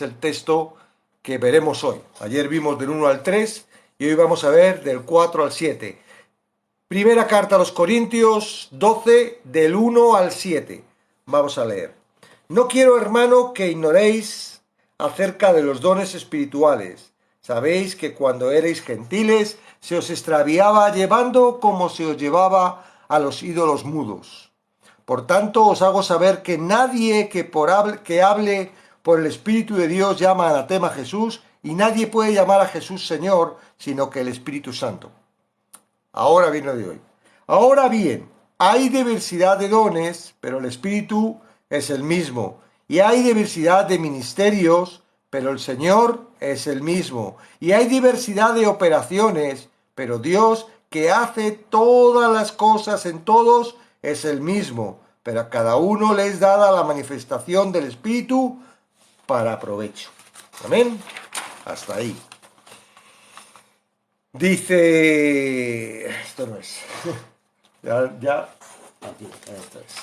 es el texto que veremos hoy. Ayer vimos del 1 al 3 y hoy vamos a ver del 4 al 7. Primera carta a los Corintios 12, del 1 al 7. Vamos a leer. No quiero, hermano, que ignoréis acerca de los dones espirituales. Sabéis que cuando erais gentiles se os extraviaba llevando como se os llevaba a los ídolos mudos. Por tanto, os hago saber que nadie que hable por el Espíritu de Dios llama anatema a Jesús, y nadie puede llamar a Jesús Señor, sino que el Espíritu Santo. Ahora viene lo de hoy. Ahora bien, hay diversidad de dones, pero el Espíritu es el mismo. Y hay diversidad de ministerios, pero el Señor es el mismo. Y hay diversidad de operaciones, pero Dios, que hace todas las cosas en todos, es el mismo. Pero a cada uno le es dada la manifestación del Espíritu para provecho. Amén. Hasta ahí. Dice... Esto no es. Aquí, esto es.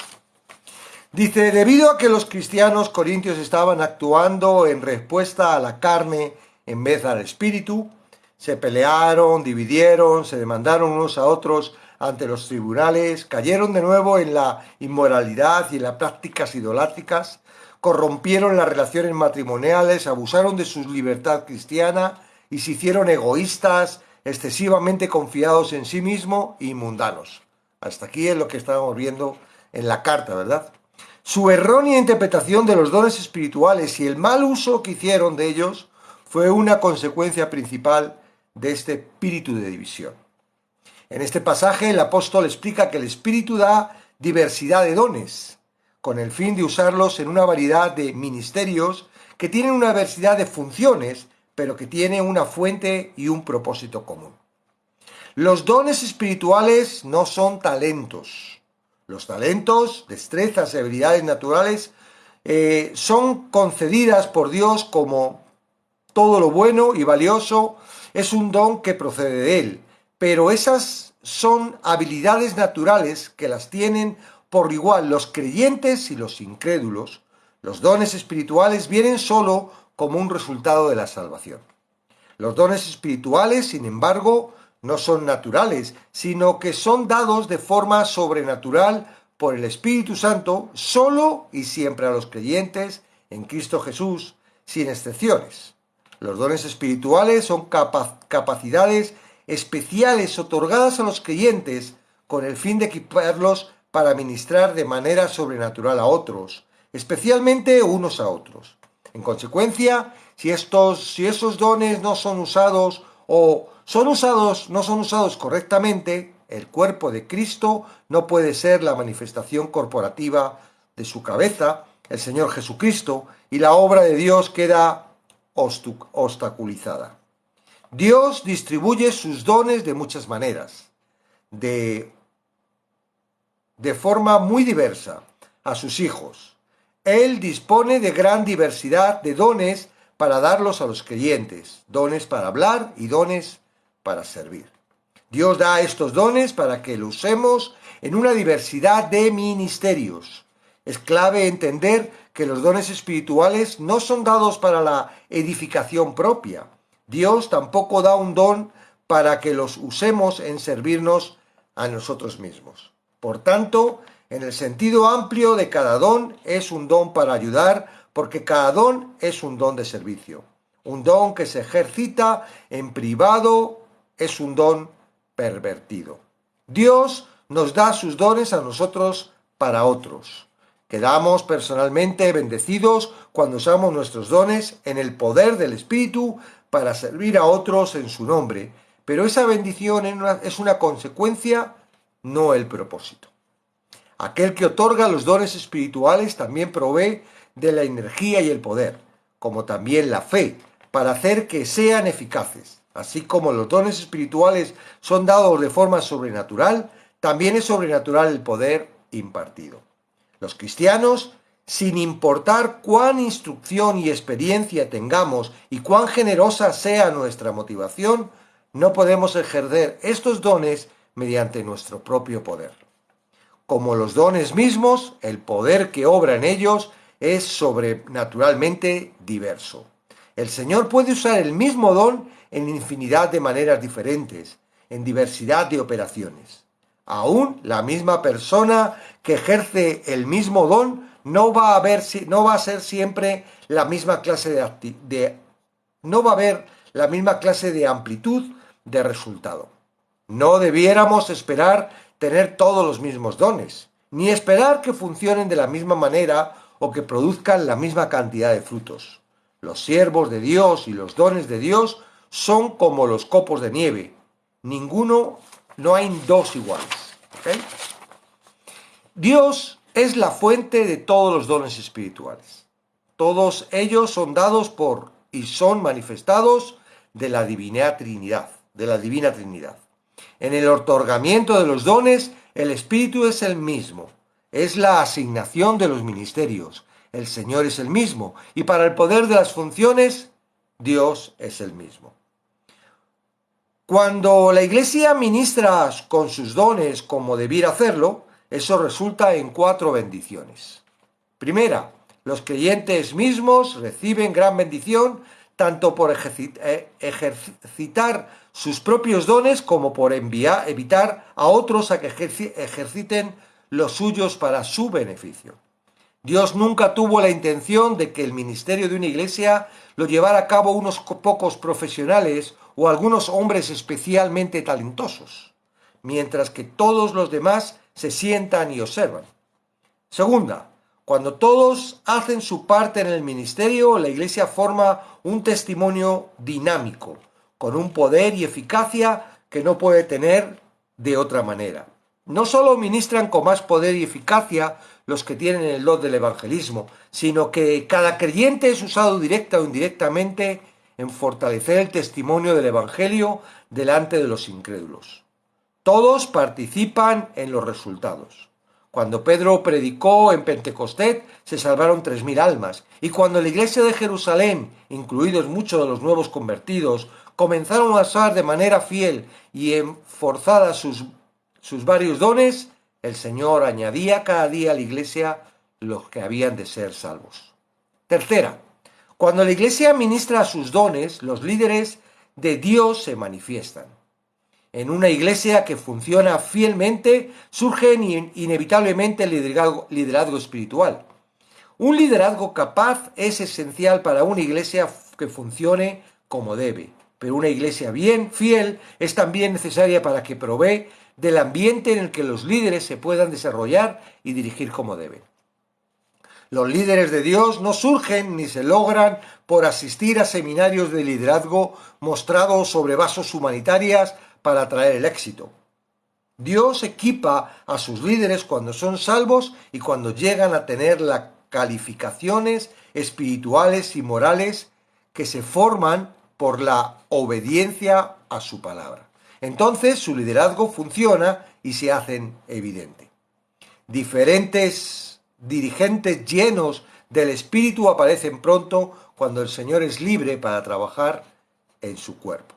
Dice, debido a que los cristianos corintios estaban actuando en respuesta a la carne en vez del espíritu, se pelearon, dividieron, se demandaron unos a otros ante los tribunales, cayeron de nuevo en la inmoralidad y en las prácticas idolátricas, corrompieron las relaciones matrimoniales, abusaron de su libertad cristiana y se hicieron egoístas, excesivamente confiados en sí mismos y mundanos. Hasta aquí es lo que estábamos viendo en la carta, ¿verdad? Su errónea interpretación de los dones espirituales y el mal uso que hicieron de ellos fue una consecuencia principal de este espíritu de división. En este pasaje el apóstol explica que el Espíritu da diversidad de dones, con el fin de usarlos en una variedad de ministerios que tienen una diversidad de funciones, pero que tienen una fuente y un propósito común. Los dones espirituales no son talentos. Los talentos, destrezas y habilidades naturales son concedidas por Dios como todo lo bueno y valioso, es un don que procede de Él. Pero esas son habilidades naturales que las tienen por igual los creyentes y los incrédulos. Los dones espirituales vienen solo como un resultado de la salvación. Los dones espirituales, sin embargo, no son naturales, sino que son dados de forma sobrenatural por el Espíritu Santo, solo y siempre a los creyentes en Cristo Jesús, sin excepciones. Los dones espirituales son capacidades especiales otorgadas a los creyentes con el fin de equiparlos para ministrar de manera sobrenatural a otros, especialmente unos a otros. En consecuencia, si esos dones no son usados o no son usados correctamente, el cuerpo de Cristo no puede ser la manifestación corporativa de su cabeza, el Señor Jesucristo, y la obra de Dios queda obstaculizada. Dios distribuye sus dones de muchas maneras, de forma muy diversa, a sus hijos. Él dispone de gran diversidad de dones para darlos a los creyentes, dones para hablar y dones para servir. Dios da estos dones para que los usemos en una diversidad de ministerios. Es clave entender que los dones espirituales no son dados para la edificación propia. Dios tampoco da un don para que los usemos en servirnos a nosotros mismos. Por tanto, en el sentido amplio de cada don es un don para ayudar, porque cada don es un don de servicio. Un don que se ejercita en privado es un don pervertido. Dios nos da sus dones a nosotros para otros. Quedamos personalmente bendecidos cuando usamos nuestros dones en el poder del Espíritu para servir a otros en su nombre, pero esa bendición es una consecuencia, no el propósito. Aquel que otorga los dones espirituales también provee de la energía y el poder, como también la fe, para hacer que sean eficaces. Así como los dones espirituales son dados de forma sobrenatural, también es sobrenatural el poder impartido. Los cristianos, sin importar cuán instrucción y experiencia tengamos y cuán generosa sea nuestra motivación, no podemos ejercer estos dones mediante nuestro propio poder. Como los dones mismos, el poder que obra en ellos es sobrenaturalmente diverso. El Señor puede usar el mismo don en infinidad de maneras diferentes, en diversidad de operaciones. Aún la misma persona que ejerce el mismo don no va a ser siempre la misma clase no va a haber la misma clase de amplitud de resultado. No debiéramos esperar tener todos los mismos dones, ni esperar que funcionen de la misma manera o que produzcan la misma cantidad de frutos. Los siervos de Dios y los dones de Dios son como los copos de nieve. No hay dos iguales. ¿Okay? Dios es la fuente de todos los dones espirituales. Todos ellos son dados por y son manifestados de la Divina Trinidad. En el otorgamiento de los dones, el Espíritu es el mismo. Es la asignación de los ministerios. El Señor es el mismo. Y para el poder de las funciones, Dios es el mismo. Cuando la Iglesia ministra con sus dones como debiera hacerlo, eso resulta en 4 bendiciones. Primera, los creyentes mismos reciben gran bendición tanto por ejercitar sus propios dones como por evitar a otros a que ejerciten los suyos para su beneficio. Dios nunca tuvo la intención de que el ministerio de una iglesia lo llevara a cabo unos pocos profesionales o algunos hombres especialmente talentosos, mientras que todos los demás se sientan y observan. Segunda, cuando todos hacen su parte en el ministerio, la iglesia forma un testimonio dinámico, con un poder y eficacia que no puede tener de otra manera. No solo ministran con más poder y eficacia los que tienen el don del evangelismo, sino que cada creyente es usado directa o indirectamente en fortalecer el testimonio del evangelio delante de los incrédulos. Todos participan en los resultados. Cuando Pedro predicó en Pentecostés, se salvaron 3.000 almas, y cuando la iglesia de Jerusalén, incluidos muchos de los nuevos convertidos, comenzaron a usar de manera fiel y enforzada sus varios dones, el Señor añadía cada día a la iglesia los que habían de ser salvos. Tercera, cuando la iglesia ministra sus dones, los líderes de Dios se manifiestan. En una iglesia que funciona fielmente, surge inevitablemente el liderazgo espiritual. Un liderazgo capaz es esencial para una iglesia que funcione como debe, pero una iglesia bien, fiel, es también necesaria para que provee del ambiente en el que los líderes se puedan desarrollar y dirigir como deben. Los líderes de Dios no surgen ni se logran por asistir a seminarios de liderazgo mostrados sobre bases humanitarias para atraer el éxito. Dios equipa a sus líderes cuando son salvos y cuando llegan a tener las calificaciones espirituales y morales que se forman por la obediencia a su palabra. Entonces su liderazgo funciona y se hacen evidente. Diferentes dirigentes llenos del Espíritu aparecen pronto cuando el Señor es libre para trabajar en su cuerpo.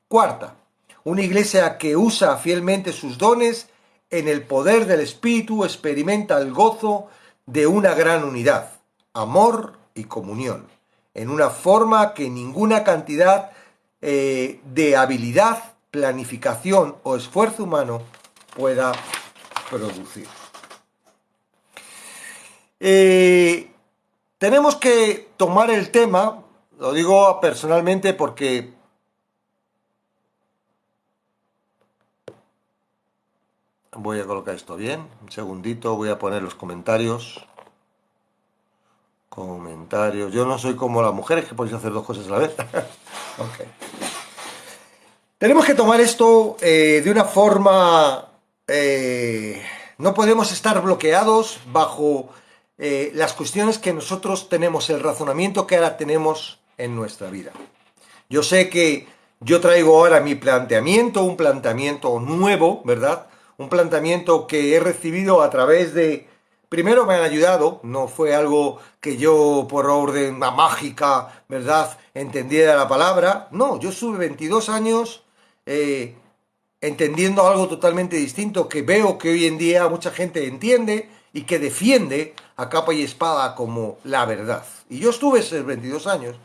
Cuarta, una iglesia que usa fielmente sus dones en el poder del Espíritu experimenta el gozo de una gran unidad, amor y comunión, en una forma que ninguna cantidad de habilidad, planificación o esfuerzo humano pueda producir. Tenemos que tomar el tema, lo digo personalmente porque voy a colocar esto bien, un segundito, voy a poner los comentarios. Yo no soy como las mujeres que podéis hacer 2 cosas a la vez. Okay. Tenemos que tomar esto de una forma... no podemos estar bloqueados bajo las cuestiones que nosotros tenemos, el razonamiento que ahora tenemos en nuestra vida. Yo sé que yo traigo ahora mi planteamiento, un planteamiento nuevo, ¿verdad? Un planteamiento que he recibido a través de... Primero me han ayudado, no fue algo que yo por orden mágica, ¿verdad?, entendiera la palabra. No, yo estuve 22 años entendiendo algo totalmente distinto que veo que hoy en día mucha gente entiende y que defiende a capa y espada como la verdad. Y yo estuve esos 22 años,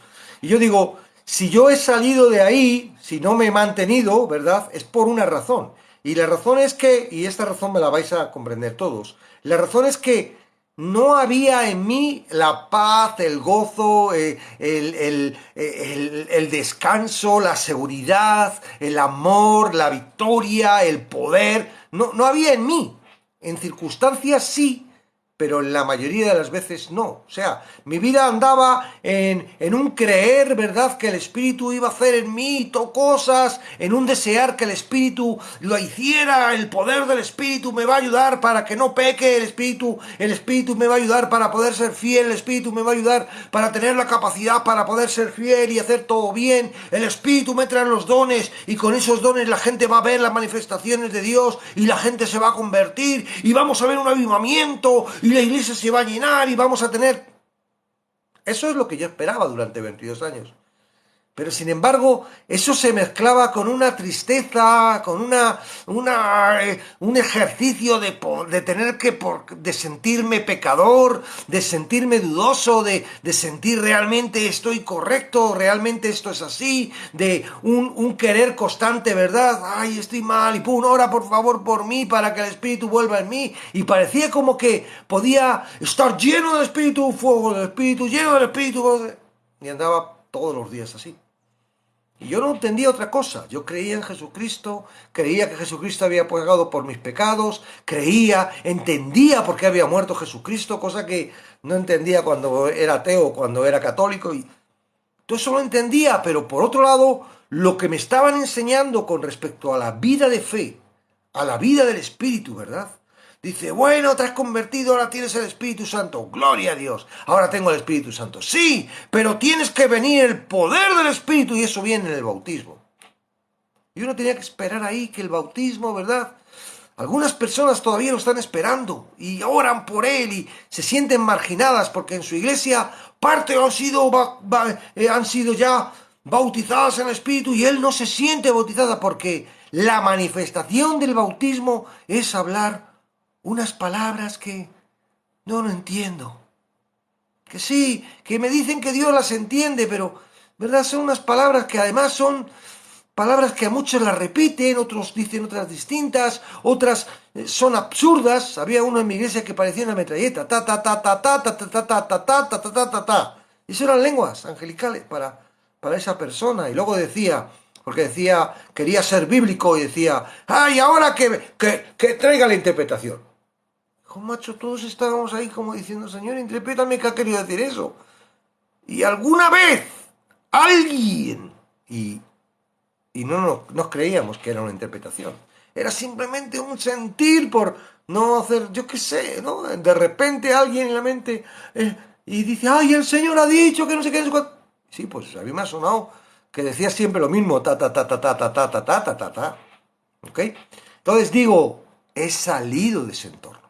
y yo digo, si yo he salido de ahí, si no me he mantenido, ¿verdad? Es por una razón. Y la razón es que, y esta razón me la vais a comprender todos, la razón es que no había en mí la paz, el gozo, el descanso, la seguridad, el amor, la victoria, el poder. No, no había en mí. En circunstancias sí, pero en la mayoría de las veces no. O sea, mi vida andaba en un creer, ¿verdad?, que el Espíritu iba a hacer en mí cosas, en un desear que el Espíritu lo hiciera, el poder del Espíritu me va a ayudar para que no peque, el Espíritu me va a ayudar para poder ser fiel, el Espíritu me va a ayudar para tener la capacidad para poder ser fiel y hacer todo bien, el Espíritu me trae los dones y con esos dones la gente va a ver las manifestaciones de Dios y la gente se va a convertir y vamos a ver un avivamiento y la iglesia se va a llenar y vamos a tener... Eso es lo que yo esperaba durante 22 años. Pero sin embargo, eso se mezclaba con una tristeza, con un ejercicio de tener que, de sentirme pecador, de sentirme dudoso, de sentir realmente estoy correcto, realmente esto es así, de un querer constante, ¿verdad? Ay, estoy mal, y pum, ora por favor por mí para que el Espíritu vuelva en mí. Y parecía como que podía estar lleno del Espíritu, fuego del Espíritu, lleno del Espíritu, y andaba todos los días así. Y yo no entendía otra cosa. Yo creía en Jesucristo, creía que Jesucristo había pagado por mis pecados, entendía por qué había muerto Jesucristo, cosa que no entendía cuando era ateo, cuando era católico. Y todo eso lo entendía, pero por otro lado, lo que me estaban enseñando con respecto a la vida de fe, a la vida del Espíritu, ¿verdad? Dice, bueno, te has convertido, ahora tienes el Espíritu Santo. Gloria a Dios. Ahora tengo el Espíritu Santo. Sí, pero tienes que venir el poder del Espíritu y eso viene en el bautismo. Y uno tenía que esperar ahí que el bautismo, ¿verdad? Algunas personas todavía lo están esperando y oran por él y se sienten marginadas porque en su iglesia parte han sido ya bautizadas en el Espíritu y él no se siente bautizada porque la manifestación del bautismo es hablar unas palabras que no lo entiendo. Que sí, que me dicen que Dios las entiende, pero, ¿verdad? Son unas palabras que además son palabras que a muchos las repiten, otros dicen otras distintas, otras son absurdas. Había uno en mi iglesia que parecía una metralleta. Ta, ta, ta, ta, ta, ta, ta, ta, ta, ta, ta, ta, ta, ta, ta. Y eso eran lenguas angelicales para esa persona. Y luego decía... porque decía, quería ser bíblico y decía, ¡ay, ahora que traiga la interpretación! Hijo, macho, todos estábamos ahí como diciendo, Señor, interprétame qué ha querido decir eso. Y alguna vez, alguien, y no nos creíamos que era una interpretación, era simplemente un sentir por no hacer, yo qué sé, ¿no? De repente alguien en la mente, y dice, ¡ay, el Señor ha dicho que no sé qué! Sí, pues a mí me ha sonado que decía siempre lo mismo, ta, ta, ta, ta, ta, ta, ta, ta, ta, ta, ta, ta. ¿Ok? Entonces digo, he salido de ese entorno.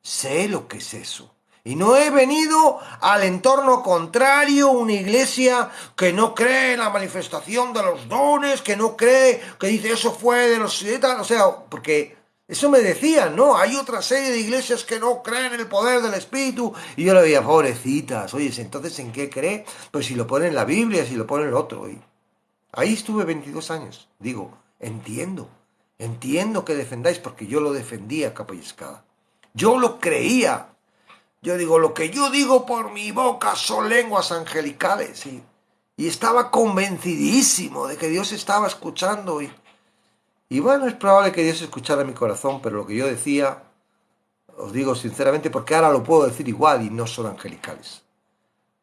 Sé lo que es eso. Y no he venido al entorno contrario, una iglesia que no cree en la manifestación de los dones, que no cree, que dice eso fue de los... O sea, porque eso me decían, ¿no? Hay otra serie de iglesias que no creen en el poder del Espíritu. Y yo le veía, pobrecitas, oye, entonces ¿en qué cree? Pues si lo pone en la Biblia, si lo pone en el otro. Y ahí estuve 22 años. Digo, entiendo que defendáis, porque yo lo defendía capa y espada. Yo lo creía. Yo digo, lo que yo digo por mi boca son lenguas angelicales. Y estaba convencidísimo de que Dios estaba escuchando. Y bueno, es probable que Dios escuchara mi corazón, pero lo que yo decía, os digo sinceramente, porque ahora lo puedo decir igual y no son angelicales.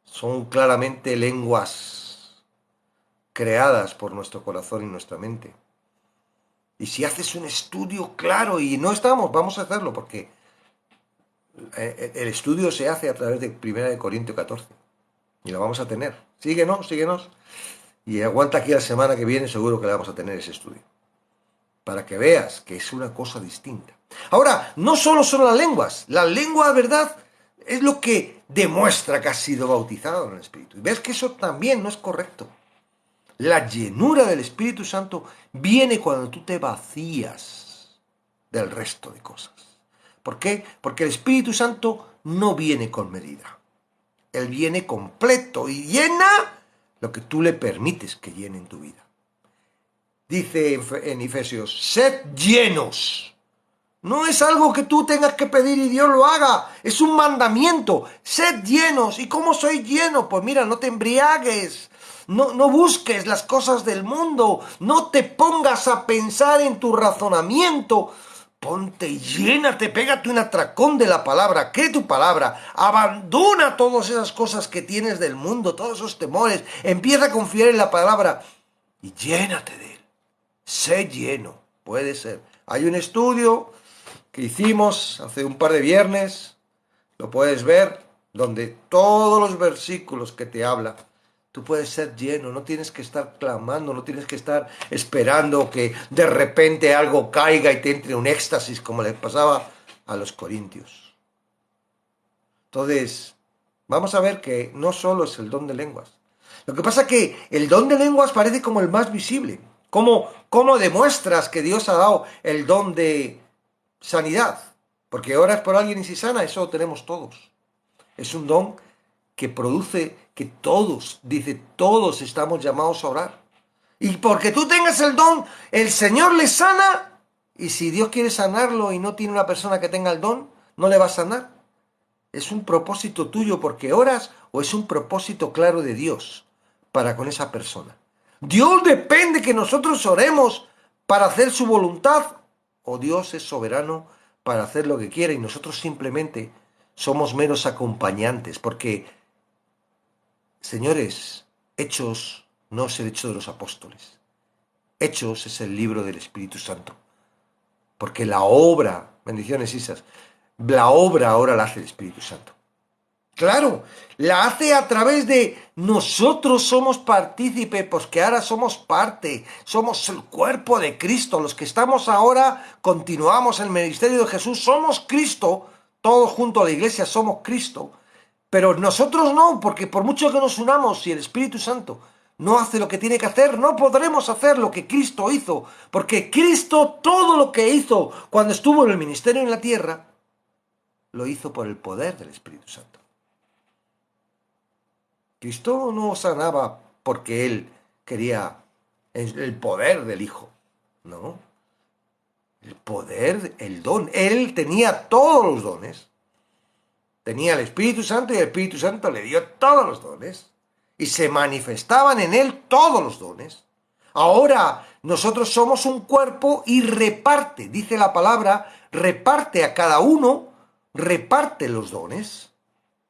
Son claramente lenguas creadas por nuestro corazón y nuestra mente. Y si haces un estudio claro, y no estamos, vamos a hacerlo, porque el estudio se hace a través de 1 Corintios 14. Y lo vamos a tener. Síguenos. Y aguanta aquí la semana que viene, seguro que le vamos a tener ese estudio. Para que veas que es una cosa distinta. Ahora, no solo son las lenguas. Las lenguas, ¿verdad?, es lo que demuestra que has sido bautizado en el Espíritu. Y ves que eso también no es correcto. La llenura del Espíritu Santo viene cuando tú te vacías del resto de cosas. ¿Por qué? Porque el Espíritu Santo no viene con medida. Él viene completo y llena lo que tú le permites que llene en tu vida. Dice en Efesios, sed llenos. No es algo que tú tengas que pedir y Dios lo haga. Es un mandamiento. Sed llenos. ¿Y cómo soy lleno? Pues mira, no te embriagues. No busques las cosas del mundo. No te pongas a pensar en tu razonamiento. Ponte y llénate, pégate un atracón de la palabra. ¿Qué tu palabra? Abandona todas esas cosas que tienes del mundo, todos esos temores. Empieza a confiar en la palabra y llénate de él. Sé lleno. Puede ser. Hay un estudio que hicimos hace un par de viernes, lo puedes ver, donde todos los versículos que te habla, tú puedes ser lleno, no tienes que estar clamando, no tienes que estar esperando que de repente algo caiga y te entre un éxtasis como le pasaba a los corintios. Entonces, vamos a ver que no solo es el don de lenguas. Lo que pasa es que el don de lenguas parece como el más visible. ¿Cómo demuestras que Dios ha dado el don de sanidad? Porque oras por alguien y si sana, eso lo tenemos todos. Es un don que produce que todos, dice, todos estamos llamados a orar. Y porque tú tengas el don, el Señor le sana. Y si Dios quiere sanarlo y no tiene una persona que tenga el don, no le va a sanar. ¿Es un propósito tuyo porque oras o es un propósito claro de Dios para con esa persona? Dios depende que nosotros oremos para hacer su voluntad o Dios es soberano para hacer lo que quiere y nosotros simplemente somos meros acompañantes porque, señores, Hechos no es el hecho de los apóstoles. Hechos es el libro del Espíritu Santo. Porque la obra, bendiciones Isas, la obra ahora la hace el Espíritu Santo. Claro, la hace a través de nosotros somos partícipes, porque ahora somos parte, somos el cuerpo de Cristo. Los que estamos ahora, continuamos el ministerio de Jesús, somos Cristo, todos junto a la iglesia somos Cristo. Pero nosotros no, porque por mucho que nos unamos y el Espíritu Santo no hace lo que tiene que hacer, no podremos hacer lo que Cristo hizo, porque Cristo todo lo que hizo cuando estuvo en el ministerio en la tierra, lo hizo por el poder del Espíritu Santo. Cristo no sanaba porque él quería el poder del Hijo, no. El poder, el don. Él tenía todos los dones. Tenía el Espíritu Santo y el Espíritu Santo le dio todos los dones. Y se manifestaban en él todos los dones. Ahora nosotros somos un cuerpo y reparte, dice la palabra, reparte a cada uno, reparte los dones.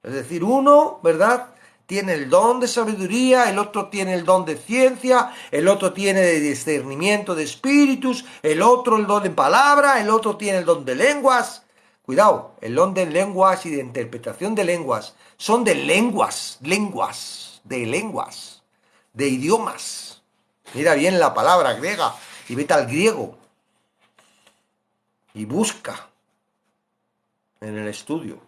Es decir, uno, ¿verdad?, tiene el don de sabiduría, el otro tiene el don de ciencia, el otro tiene de discernimiento de espíritus, el otro el don de palabra, el otro tiene el don de lenguas. Cuidado, el don de lenguas y de interpretación de lenguas son de lenguas, de idiomas. Mira bien la palabra griega y vete al griego y busca en el estudio.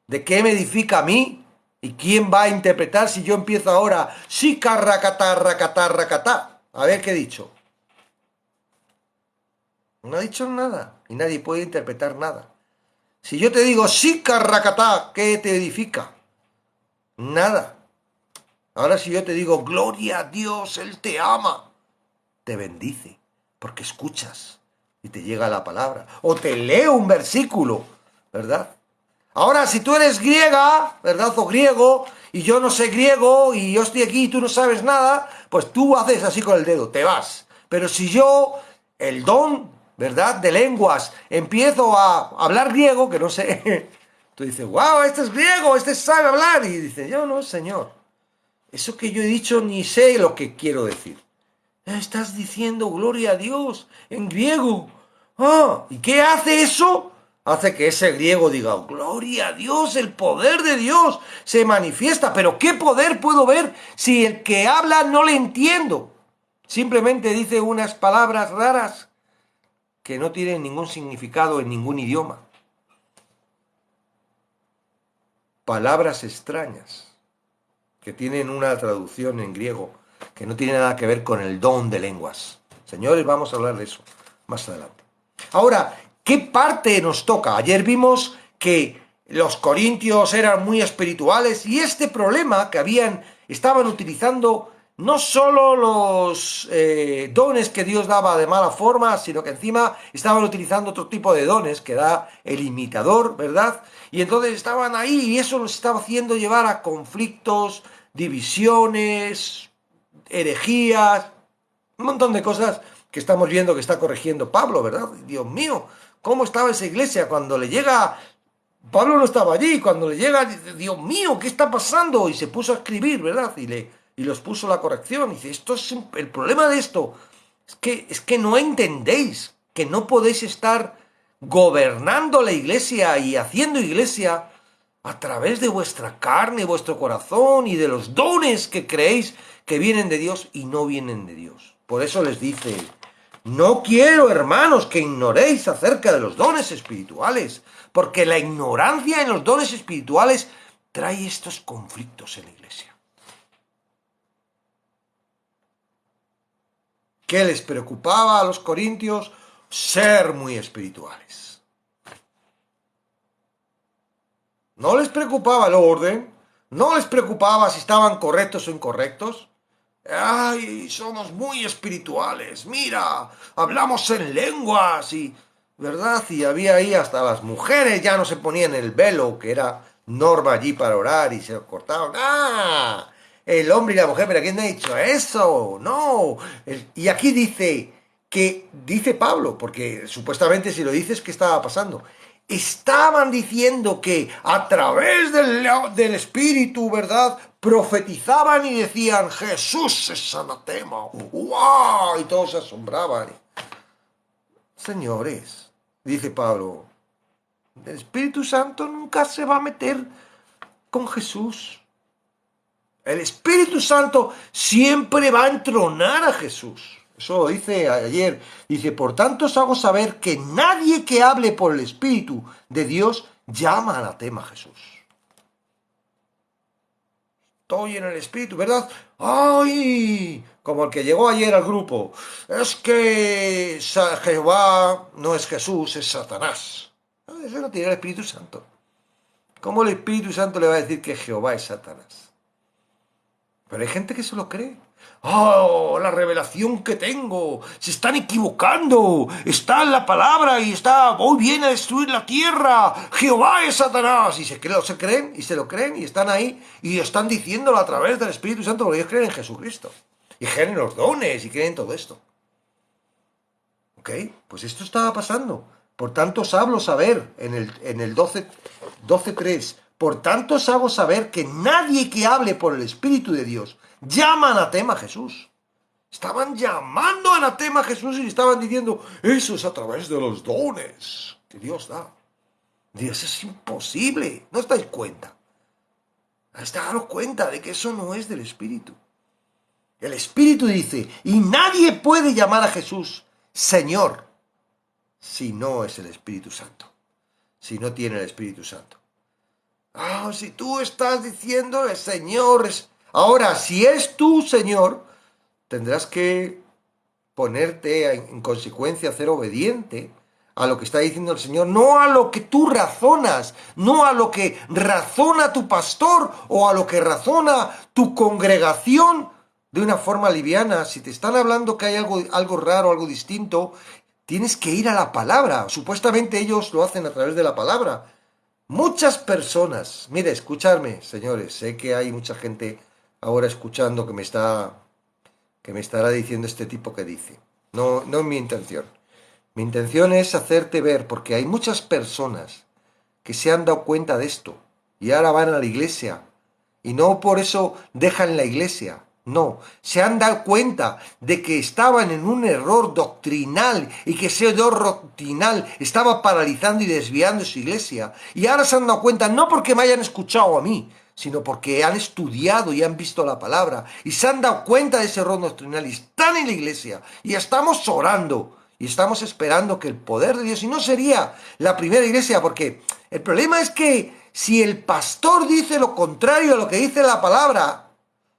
¿De qué me edifica a mí? ¿Y quién va a interpretar si yo empiezo ahora? Shika, rakatá, rakatá, rakatá. A ver qué he dicho. No ha dicho nada. Y nadie puede interpretar nada. Si yo te digo shika, rakatá, ¿qué te edifica? Nada. Ahora si yo te digo gloria a Dios, Él te ama, te bendice, porque escuchas y te llega la palabra. O te leo un versículo, ¿verdad? Ahora, si tú eres griega, ¿verdad?, o griego, y yo no sé griego, y yo estoy aquí y tú no sabes nada, pues tú haces así con el dedo, te vas. Pero si yo, el don, ¿verdad?, de lenguas, empiezo a hablar griego, que no sé, tú dices, wow, este es griego, este sabe hablar, y dices, yo no, señor, eso que yo he dicho ni sé lo que quiero decir. Estás diciendo gloria a Dios en griego. Ah, ¿y qué hace eso? Hace que ese griego diga, gloria a Dios, el poder de Dios se manifiesta. Pero ¿qué poder puedo ver si el que habla no le entiendo? Simplemente dice unas palabras raras que no tienen ningún significado en ningún idioma. Palabras extrañas que tienen una traducción en griego que no tiene nada que ver con el don de lenguas. Señores, vamos a hablar de eso más adelante. Ahora, ¿Qué parte nos toca? Ayer vimos que los corintios eran muy espirituales y este problema que estaban utilizando no solo los dones que Dios daba de mala forma, sino que encima estaban utilizando otro tipo de dones que da el imitador, ¿verdad? Y entonces estaban ahí y eso los estaba haciendo llevar a conflictos, divisiones, herejías, un montón de cosas que estamos viendo que está corrigiendo Pablo, ¿verdad? Dios mío, ¿cómo estaba esa iglesia cuando le llega... Pablo no estaba allí, cuando le llega, dice, Dios mío, ¿qué está pasando? Y se puso a escribir, ¿verdad? Y los puso la corrección. Y dice, el problema de esto es que no entendéis, que no podéis estar gobernando la iglesia y haciendo iglesia a través de vuestra carne, vuestro corazón y de los dones que creéis que vienen de Dios y no vienen de Dios. Por eso les dice, no quiero, hermanos, que ignoréis acerca de los dones espirituales, porque la ignorancia en los dones espirituales trae estos conflictos en la iglesia. ¿Qué les preocupaba a los corintios? Ser muy espirituales. No les preocupaba el orden, no les preocupaba si estaban correctos o incorrectos. ¡Ay, somos muy espirituales! Mira, hablamos en lenguas y... ¿verdad? Y había ahí hasta las mujeres ya no se ponían el velo, que era norma allí para orar, y se lo cortaban. ¡Ah! El hombre y la mujer, ¿pero quién ha dicho eso? No. Y aquí dice Pablo, porque supuestamente si lo dices, ¿qué estaba pasando? Estaban diciendo que a través del Espíritu, ¿verdad? Profetizaban y decían, Jesús es anatema. ¡Wow! Y todos se asombraban. Señores, dice Pablo, el Espíritu Santo nunca se va a meter con Jesús. El Espíritu Santo siempre va a entronar a Jesús. Eso lo dice ayer. Dice, por tanto os hago saber que nadie que hable por el Espíritu de Dios llama anatema a Jesús. Estoy en el Espíritu, ¿verdad? ¡Ay! Como el que llegó ayer al grupo. Es que Jehová no es Jesús, es Satanás. Ese no tiene el Espíritu Santo. ¿Cómo el Espíritu Santo le va a decir que Jehová es Satanás? Pero hay gente que se lo cree. ¡Oh, la revelación que tengo! ¡Se están equivocando! Está en la palabra y está... ¡Hoy viene a destruir la tierra! ¡Jehová es Satanás! Y se creen y se lo creen y están ahí y están diciéndolo a través del Espíritu Santo porque ellos creen en Jesucristo. Y creen en los dones y creen en todo esto. ¿Ok? Pues esto estaba pasando. Por tanto os hablo saber, en el 12:3, por tanto os hago saber que nadie que hable por el Espíritu de Dios llama anatema a Jesús. Estaban llamando anatema a Jesús y estaban diciendo, eso es a través de los dones que Dios da. Dios, es imposible. ¿No os dais cuenta? Daros cuenta de que eso no es del Espíritu. El Espíritu dice, y nadie puede llamar a Jesús Señor si no es el Espíritu Santo. Si no tiene el Espíritu Santo. Ah, si tú estás diciendo el Señor es... Ahora, si es tu Señor, tendrás que ponerte en consecuencia, ser obediente a lo que está diciendo el Señor, no a lo que tú razonas, no a lo que razona tu pastor o a lo que razona tu congregación de una forma liviana. Si te están hablando que hay algo raro, algo distinto, tienes que ir a la palabra. Supuestamente ellos lo hacen a través de la palabra. Muchas personas, mire, escuchadme, señores, sé que hay mucha gente ahora escuchando que me estará diciendo este tipo que dice. No es mi intención. Mi intención es hacerte ver, porque hay muchas personas que se han dado cuenta de esto y ahora van a la iglesia y no por eso dejan la iglesia. No, se han dado cuenta de que estaban en un error doctrinal y que ese error doctrinal estaba paralizando y desviando su iglesia. Y ahora se han dado cuenta, no porque me hayan escuchado a mí, sino porque han estudiado y han visto la palabra y se han dado cuenta de ese error doctrinal y están en la iglesia y estamos orando y estamos esperando que el poder de Dios, y no sería la primera iglesia, porque el problema es que si el pastor dice lo contrario a lo que dice la palabra,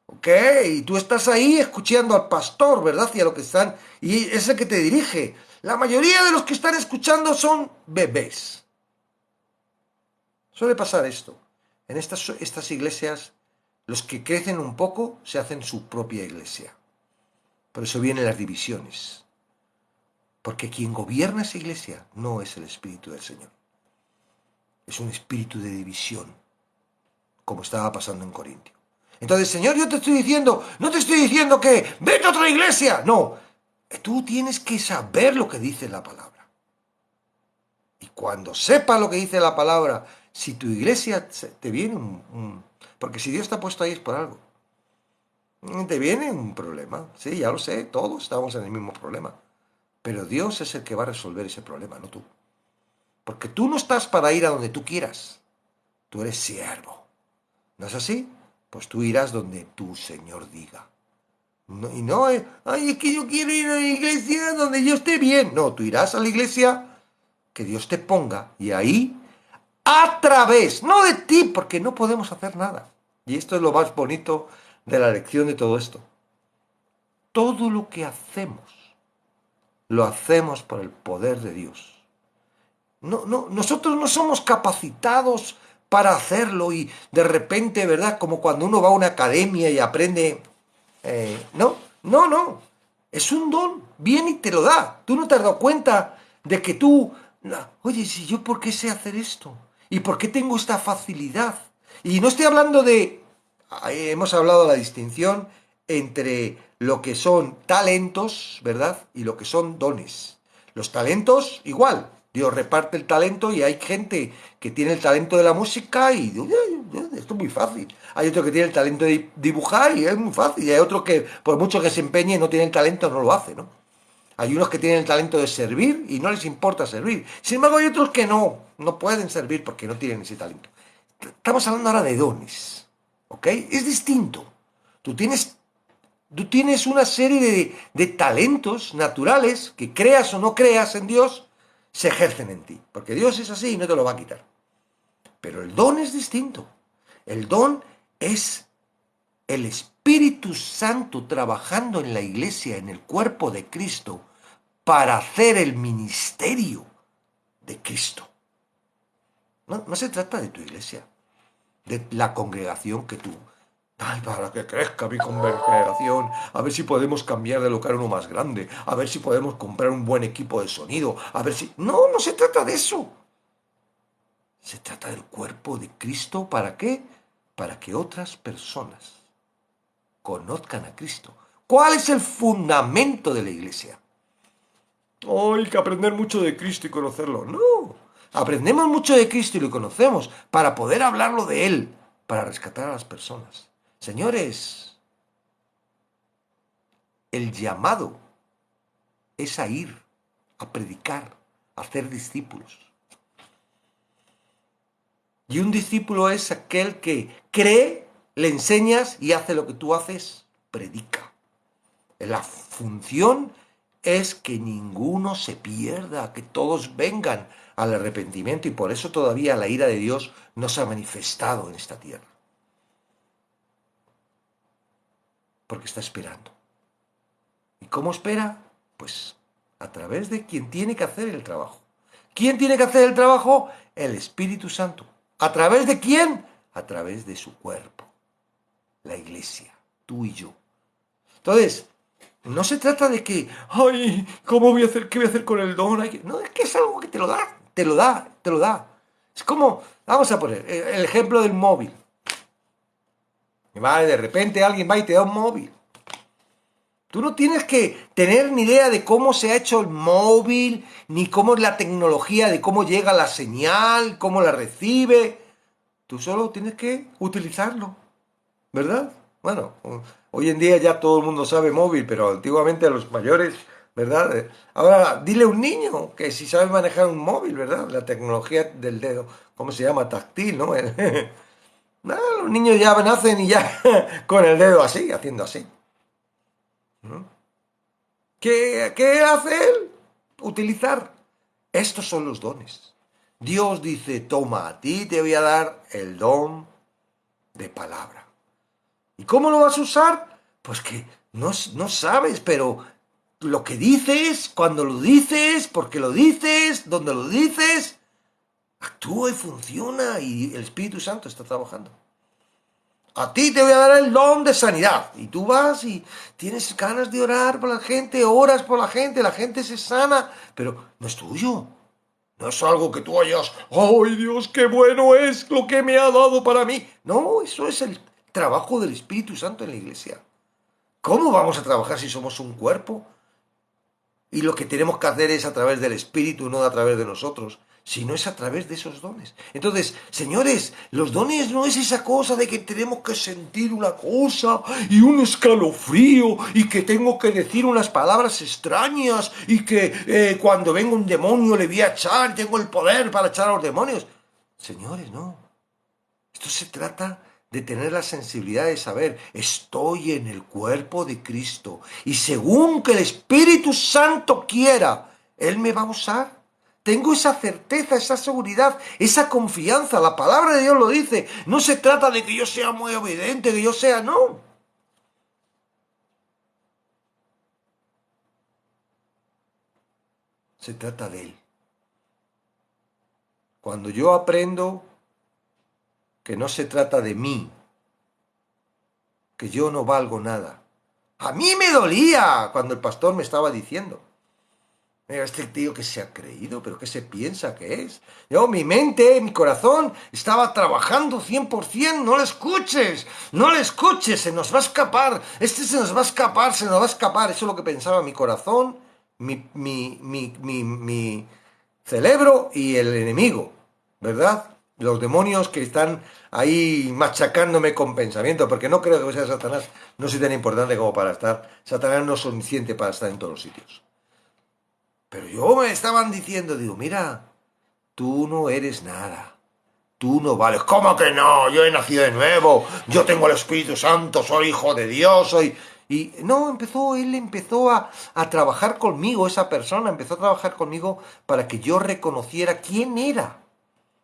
ok, y tú estás ahí escuchando al pastor, ¿verdad? Y a lo que están, y es el que te dirige. La mayoría de los que están escuchando son bebés. Suele pasar esto. En estas iglesias, los que crecen un poco se hacen su propia iglesia. Por eso vienen las divisiones. Porque quien gobierna esa iglesia no es el Espíritu del Señor. Es un espíritu de división, como estaba pasando en Corintio. Entonces, Señor, yo te estoy diciendo, no te estoy diciendo que vete a otra iglesia. No, tú tienes que saber lo que dice la palabra. Y cuando sepas lo que dice la palabra, si tu iglesia te viene porque si Dios te ha puesto ahí es por algo. Te viene un problema. Sí, ya lo sé, todos estamos en el mismo problema. Pero Dios es el que va a resolver ese problema, no tú. Porque tú no estás para ir a donde tú quieras. Tú eres siervo. ¿No es así? Pues tú irás donde tu Señor diga. No, y no, es que yo quiero ir a la iglesia donde yo esté bien. No, tú irás a la iglesia que Dios te ponga y ahí, a través, no de ti, porque no podemos hacer nada. Y esto es lo más bonito de la lección de todo esto. Todo lo que hacemos, lo hacemos por el poder de Dios. Nosotros no somos capacitados para hacerlo y de repente, ¿verdad? Como cuando uno va a una academia y aprende. No. Es un don. Viene y te lo da. Tú no te has dado cuenta de que tú. Oye, si yo por qué sé hacer esto. ¿Y por qué tengo esta facilidad? Y no estoy hablando de. Hemos hablado de la distinción entre lo que son talentos, ¿verdad? Y lo que son dones. Los talentos, igual. Dios reparte el talento y hay gente que tiene el talento de la música y esto es muy fácil. Hay otro que tiene el talento de dibujar y es muy fácil. Y hay otro que, por mucho que se empeñe, no tiene el talento, no lo hace, ¿no? Hay unos que tienen el talento de servir y no les importa servir. Sin embargo, hay otros que no pueden servir porque no tienen ese talento. Estamos hablando ahora de dones, ¿ok? Es distinto. Tú tienes una serie de talentos naturales que creas o no creas en Dios, se ejercen en ti, porque Dios es así y no te lo va a quitar. Pero el don es distinto. El don es el Espíritu Santo trabajando en la iglesia, en el cuerpo de Cristo, para hacer el ministerio de Cristo. No se trata de tu iglesia, de la congregación que tú. Ay, para que crezca mi congregación, a ver si podemos cambiar de local uno más grande, a ver si podemos comprar un buen equipo de sonido, a ver si. No se trata de eso. Se trata del cuerpo de Cristo, ¿para qué? Para que otras personas conozcan a Cristo. ¿Cuál es el fundamento de la iglesia? Hay que aprender mucho de Cristo y conocerlo. No, aprendemos mucho de Cristo y lo conocemos para poder hablarlo de Él, para rescatar a las personas. Señores, el llamado es a ir, a predicar, a hacer discípulos. Y un discípulo es aquel que cree, le enseñas y hace lo que tú haces, predica. La función es que ninguno se pierda, que todos vengan al arrepentimiento y por eso todavía la ira de Dios no se ha manifestado en esta tierra. Porque está esperando. ¿Y cómo espera? Pues a través de quien tiene que hacer el trabajo. ¿Quién tiene que hacer el trabajo? El Espíritu Santo. ¿A través de quién? A través de su cuerpo. La iglesia, tú y yo. Entonces, no se trata de que, ay, ¿cómo voy a hacer? ¿Qué voy a hacer con el don? No, es que es algo que te lo da. Es como, vamos a poner el ejemplo del móvil. Vale, de repente alguien va y te da un móvil. Tú no tienes que tener ni idea de cómo se ha hecho el móvil, ni cómo es la tecnología, de cómo llega la señal, cómo la recibe. Tú solo tienes que utilizarlo, ¿verdad? Bueno, hoy en día ya todo el mundo sabe móvil, pero antiguamente a los mayores, ¿verdad? Ahora, dile a un niño que si sabe manejar un móvil, ¿verdad? La tecnología del dedo, ¿cómo se llama? Táctil, ¿no? Los niños ya nacen y ya con el dedo así, haciendo así. ¿Qué hace él? Utilizar. Estos son los dones. Dios dice, toma, a ti te voy a dar el don de palabra. ¿Y cómo lo vas a usar? Pues que no sabes, pero lo que dices, cuando lo dices, por qué lo dices, dónde lo dices, actúa y funciona y el Espíritu Santo está trabajando. A ti te voy a dar el don de sanidad. Y tú vas y tienes ganas de orar por la gente, oras por la gente se sana, pero no es tuyo. No es algo que tú hayas, ¡ay Dios, qué bueno es lo que me ha dado para mí! No, eso es el trabajo del Espíritu Santo en la iglesia. ¿Cómo vamos a trabajar si somos un cuerpo? Y lo que tenemos que hacer es a través del Espíritu, no a través de nosotros, sino es a través de esos dones. Entonces, señores, los dones no es esa cosa de que tenemos que sentir una cosa y un escalofrío y que tengo que decir unas palabras extrañas y que cuando venga un demonio le voy a echar, tengo el poder para echar a los demonios. Señores, no. Esto se trata de tener la sensibilidad de saber, estoy en el cuerpo de Cristo y según que el Espíritu Santo quiera, Él me va a usar. Tengo esa certeza, esa seguridad, esa confianza. La palabra de Dios lo dice. No se trata de que yo sea muy obediente, que yo sea, no. Se trata de Él. Cuando yo aprendo que no se trata de mí, que yo no valgo nada. A mí me dolía cuando el pastor me estaba diciendo, mira, este tío que se ha creído, pero ¿qué se piensa que es? Yo, mi mente, mi corazón estaba trabajando 100%, no le escuches, no le escuches, se nos va a escapar, se nos va a escapar, se nos va a escapar. Eso es lo que pensaba mi corazón, mi cerebro y el enemigo, ¿verdad? Los demonios que están ahí machacándome con pensamiento, porque no creo que sea Satanás, no soy tan importante como para estar. Satanás no es suficiente para estar en todos los sitios. Pero yo me estaban diciendo, digo, mira, tú no eres nada. Tú no vales. ¿Cómo que no? Yo he nacido de nuevo. Yo tengo el Espíritu Santo. Soy hijo de Dios. Soy... Y no, él empezó a trabajar conmigo, esa persona empezó a trabajar conmigo para que yo reconociera quién era.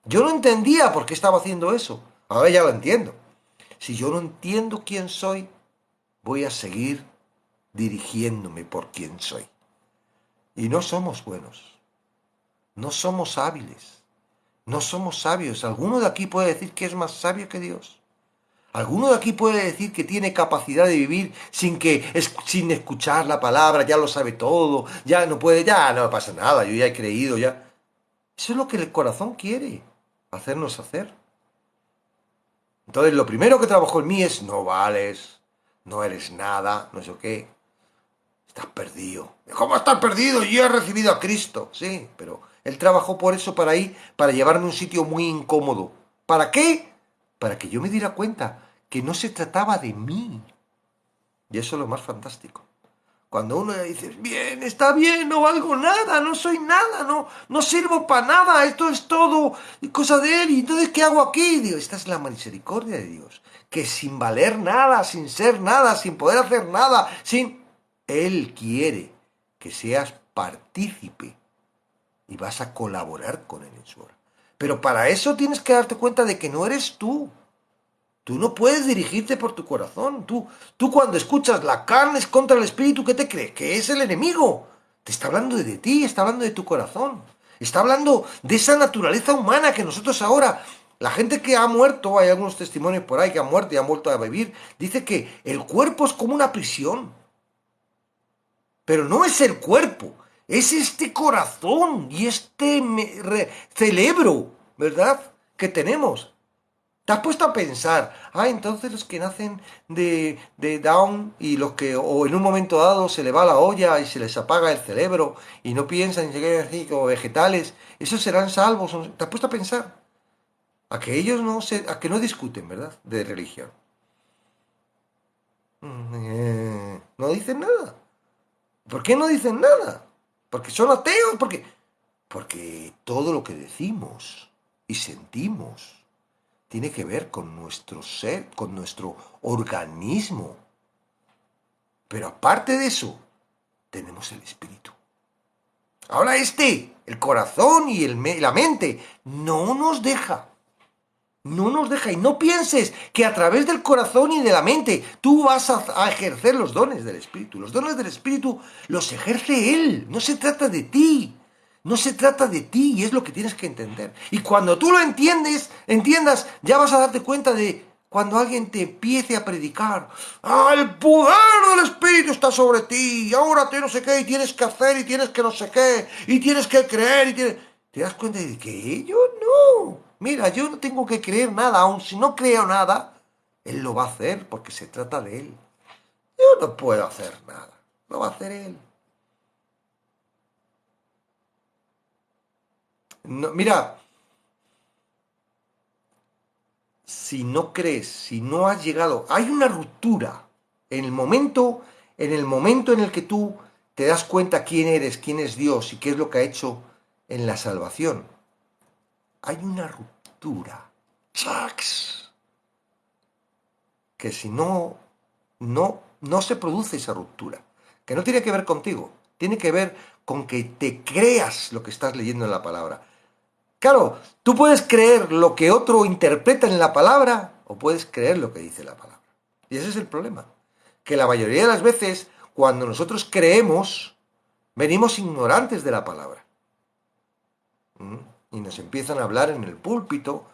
Yo no entendía por qué estaba haciendo eso. Ahora ya lo entiendo. Si yo no entiendo quién soy, voy a seguir dirigiéndome por quién soy. Y no somos buenos. No somos hábiles. No somos sabios. ¿Alguno de aquí puede decir que es más sabio que Dios? ¿Alguno de aquí puede decir que tiene capacidad de vivir sin escuchar la palabra, ya lo sabe todo, ya no puede, ya no pasa nada, yo ya he creído, ya? Eso es lo que el corazón quiere, hacernos hacer. Entonces lo primero que trabajó en mí es, no vales, no eres nada, no sé qué, estás perdido. ¿Cómo estás perdido? Yo he recibido a Cristo, sí, pero Él trabajó por eso para llevarme a un sitio muy incómodo. ¿Para qué? Para que yo me diera cuenta que no se trataba de mí. Y eso es lo más fantástico. Cuando uno dice, bien, está bien, no valgo nada, no soy nada, no sirvo para nada, esto es todo cosa de Él, y entonces, ¿qué hago aquí? Digo, esta es la misericordia de Dios, que sin valer nada, sin ser nada, sin poder hacer nada, Él quiere que seas partícipe y vas a colaborar con Él en su obra. Pero para eso tienes que darte cuenta de que no eres tú. Tú no puedes dirigirte por tu corazón. Tú cuando escuchas la carne es contra el espíritu, ¿qué te crees? Que es el enemigo. Te está hablando de ti, está hablando de tu corazón. Está hablando de esa naturaleza humana que nosotros ahora, la gente que ha muerto, hay algunos testimonios por ahí que han muerto y han vuelto a vivir, dice que el cuerpo es como una prisión. Pero no es el cuerpo, es este corazón y este cerebro, ¿verdad? Que tenemos. ¿Te has puesto a pensar? Entonces los que nacen de Down y los que o en un momento dado se le va la olla y se les apaga el cerebro y no piensan y se quedan así como vegetales, esos serán salvos. ¿Te has puesto a pensar? A que ellos a que no discuten, ¿verdad? De religión. No dicen nada. ¿Por qué no dicen nada? ¿Porque son ateos? Porque todo lo que decimos y sentimos tiene que ver con nuestro ser, con nuestro organismo. Pero aparte de eso, tenemos el espíritu. Ahora el corazón y la mente, no nos deja. No nos deja. Y no pienses que a través del corazón y de la mente tú vas a ejercer los dones del Espíritu. Los dones del Espíritu los ejerce Él. No se trata de ti. No se trata de ti y es lo que tienes que entender. Y cuando tú lo entiendas, ya vas a darte cuenta de cuando alguien te empiece a predicar. ¡Ah, el poder del Espíritu está sobre ti! Y ahora te no sé qué, y tienes que hacer, y tienes que no sé qué, y tienes que creer, y tienes... ¿Te das cuenta de que yo no? Mira, yo no tengo que creer nada, aun si no creo nada, Él lo va a hacer porque se trata de Él. Yo no puedo hacer nada, lo va a hacer Él. No, mira, si no crees, si no has llegado, hay una ruptura en el momento en el que tú te das cuenta quién eres, quién es Dios y qué es lo que ha hecho en la salvación. Hay una ruptura. ¡Chax! Que si no se produce esa ruptura, que no tiene que ver contigo, tiene que ver con que te creas lo que estás leyendo en la palabra. Claro, tú puedes creer lo que otro interpreta en la palabra o puedes creer lo que dice la palabra. Y ese es el problema. Que la mayoría de las veces, cuando nosotros creemos, venimos ignorantes de la palabra. Y nos empiezan a hablar en el púlpito,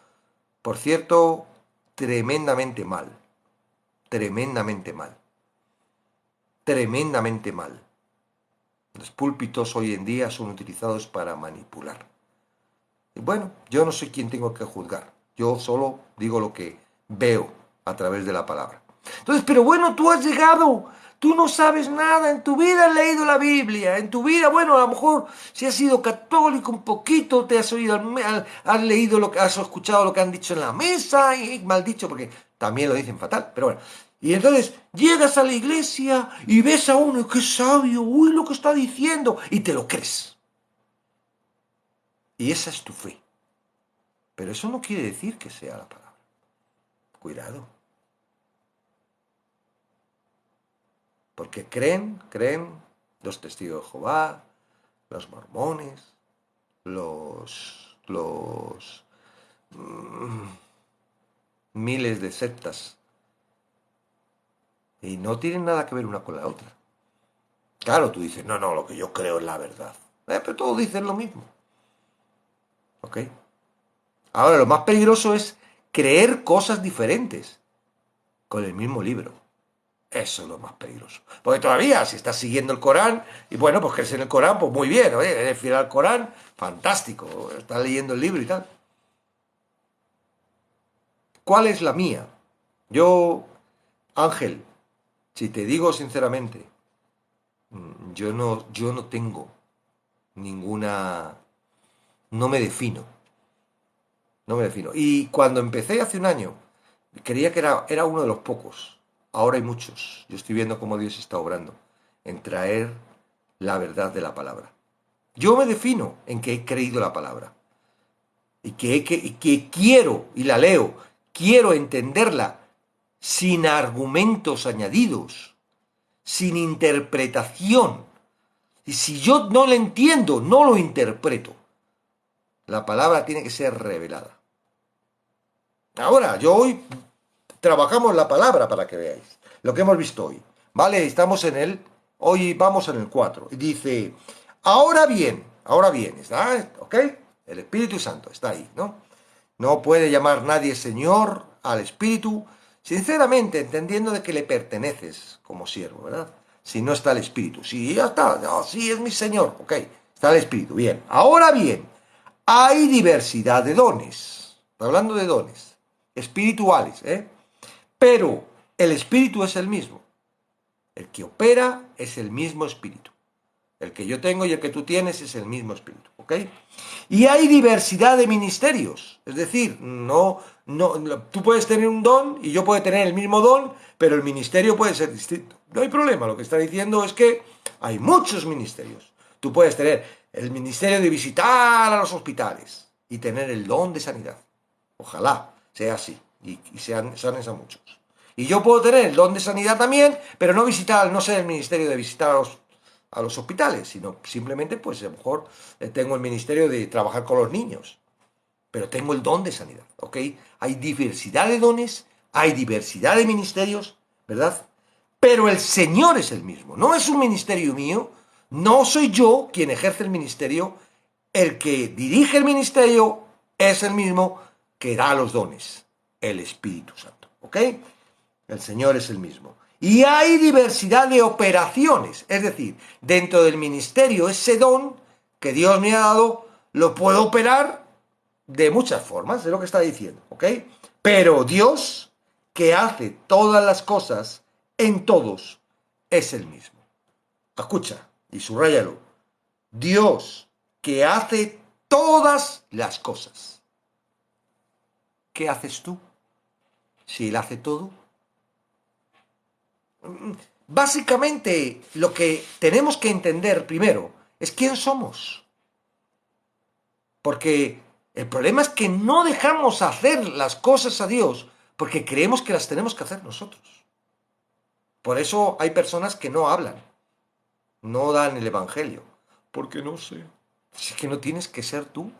por cierto, tremendamente mal. Tremendamente mal. Tremendamente mal. Los púlpitos hoy en día son utilizados para manipular. Y bueno, yo no soy quien tengo que juzgar. Yo solo digo lo que veo a través de la palabra. Entonces, pero bueno, tú has llegado. Tú no sabes nada. En tu vida has leído la Biblia. En tu vida, bueno, a lo mejor si has sido católico un poquito, te has oído, has leído lo que has escuchado lo que han dicho en la mesa. Y mal dicho, porque también lo dicen fatal. Pero bueno. Y entonces llegas a la iglesia y ves a uno, qué sabio, uy, lo que está diciendo. Y te lo crees. Y esa es tu fe. Pero eso no quiere decir que sea la palabra. Cuidado. Porque creen los testigos de Jehová, los mormones, los miles de sectas. Y no tienen nada que ver una con la otra. Claro, tú dices, no, lo que yo creo es la verdad. Pero todos dicen lo mismo. ¿Ok? Ahora, lo más peligroso es creer cosas diferentes con el mismo libro. Eso es lo más peligroso. Porque todavía, si estás siguiendo el Corán, y bueno, pues crees en el Corán, pues muy bien, oye, eres fiel al Corán, fantástico, estás leyendo el libro y tal. ¿Cuál es la mía? Yo, Ángel, si te digo sinceramente, yo no tengo ninguna... No me defino. No me defino. Y cuando empecé hace un año, creía que era uno de los pocos. Ahora hay muchos. Yo estoy viendo cómo Dios está obrando en traer la verdad de la palabra. Yo me defino en que he creído la palabra. Y que quiero, y la leo, quiero entenderla sin argumentos añadidos, sin interpretación. Y si yo no la entiendo, no lo interpreto. La palabra tiene que ser revelada. Ahora, hoy trabajamos la palabra para que veáis lo que hemos visto hoy. ¿Vale? Hoy vamos en el 4. Y dice, ahora bien, ¿está? ¿Ok? El Espíritu Santo está ahí, ¿no? No puede llamar nadie Señor al Espíritu, sinceramente, entendiendo de que le perteneces como siervo, ¿verdad? Si no está el Espíritu. Sí, ya está, no, sí es mi Señor, ok, está el Espíritu, bien. Ahora bien, hay diversidad de dones, estoy hablando de dones espirituales, pero el Espíritu es el mismo. El que opera es el mismo Espíritu. El que yo tengo y el que tú tienes es el mismo Espíritu, ¿ok? Y hay diversidad de ministerios, es decir, tú puedes tener un don y yo puedo tener el mismo don, pero el ministerio puede ser distinto. No hay problema, lo que está diciendo es que hay muchos ministerios. Tú puedes tener el ministerio de visitar a los hospitales y tener el don de sanidad. Ojalá sea así y sanes a muchos. Y yo puedo tener el don de sanidad también, pero no ser el ministerio de visitar a los hospitales, sino simplemente, pues a lo mejor tengo el ministerio de trabajar con los niños. pero tengo el don de sanidad, ¿ok? Hay diversidad de dones, hay diversidad de ministerios, ¿verdad? Pero el Señor es el mismo, no es un ministerio mío, no soy yo quien ejerce el ministerio, el que dirige el ministerio es el mismo que da los dones, el Espíritu Santo, ¿ok? El Señor es el mismo. Y hay diversidad de operaciones, es decir, dentro del ministerio ese don que Dios me ha dado lo puedo operar de muchas formas, es lo que está diciendo, ¿ok? Pero Dios, que hace todas las cosas en todos, es el mismo. Escucha y subráyalo. Dios, que hace todas las cosas. ¿Qué haces tú? Si Él hace todo. Básicamente, lo que tenemos que entender primero es quién somos. Porque el problema es que no dejamos hacer las cosas a Dios porque creemos que las tenemos que hacer nosotros. Por eso hay personas que no hablan, no dan el evangelio. Porque no sé. Es que no tienes que ser tú.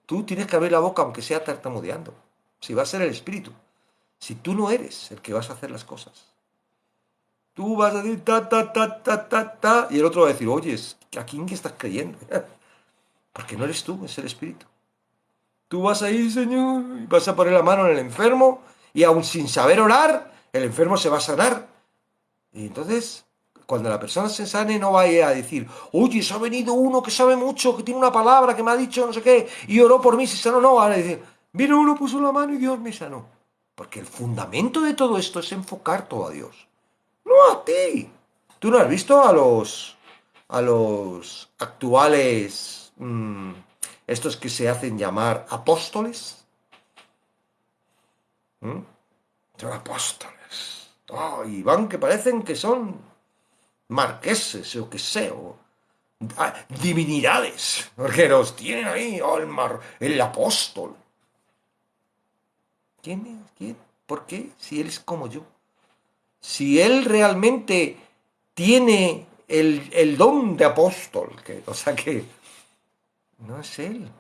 Tú tienes que abrir la boca aunque sea tartamudeando. Si va a ser el Espíritu. Si tú no eres el que vas a hacer las cosas. Tú vas a decir ta, ta, ta, ta, ta, ta. Y el otro va a decir, oye, ¿a quién que estás creyendo? Porque no eres tú, es el Espíritu. Tú vas a ir, Señor, y vas a poner la mano en el enfermo, y aun sin saber orar, el enfermo se va a sanar. Y entonces, cuando la persona se sane, no vaya a decir, oye, se ha venido uno que sabe mucho, que tiene una palabra, que me ha dicho no sé qué, y oró por mí, se sanó. No, ahora decir, vino uno, puso la mano y Dios me sanó. Porque el fundamento de todo esto es enfocar todo a Dios. No a ti. ¿Tú no has visto a los actuales, estos que se hacen llamar apóstoles? Son apóstoles. Oh, y van que parecen que son marqueses o que sé, o divinidades, porque los tienen ahí, oh, el apóstol. ¿Quién es? ¿Quién? ¿Por qué? Si él es como yo. Si él realmente tiene el don de apóstol, o sea que no es él.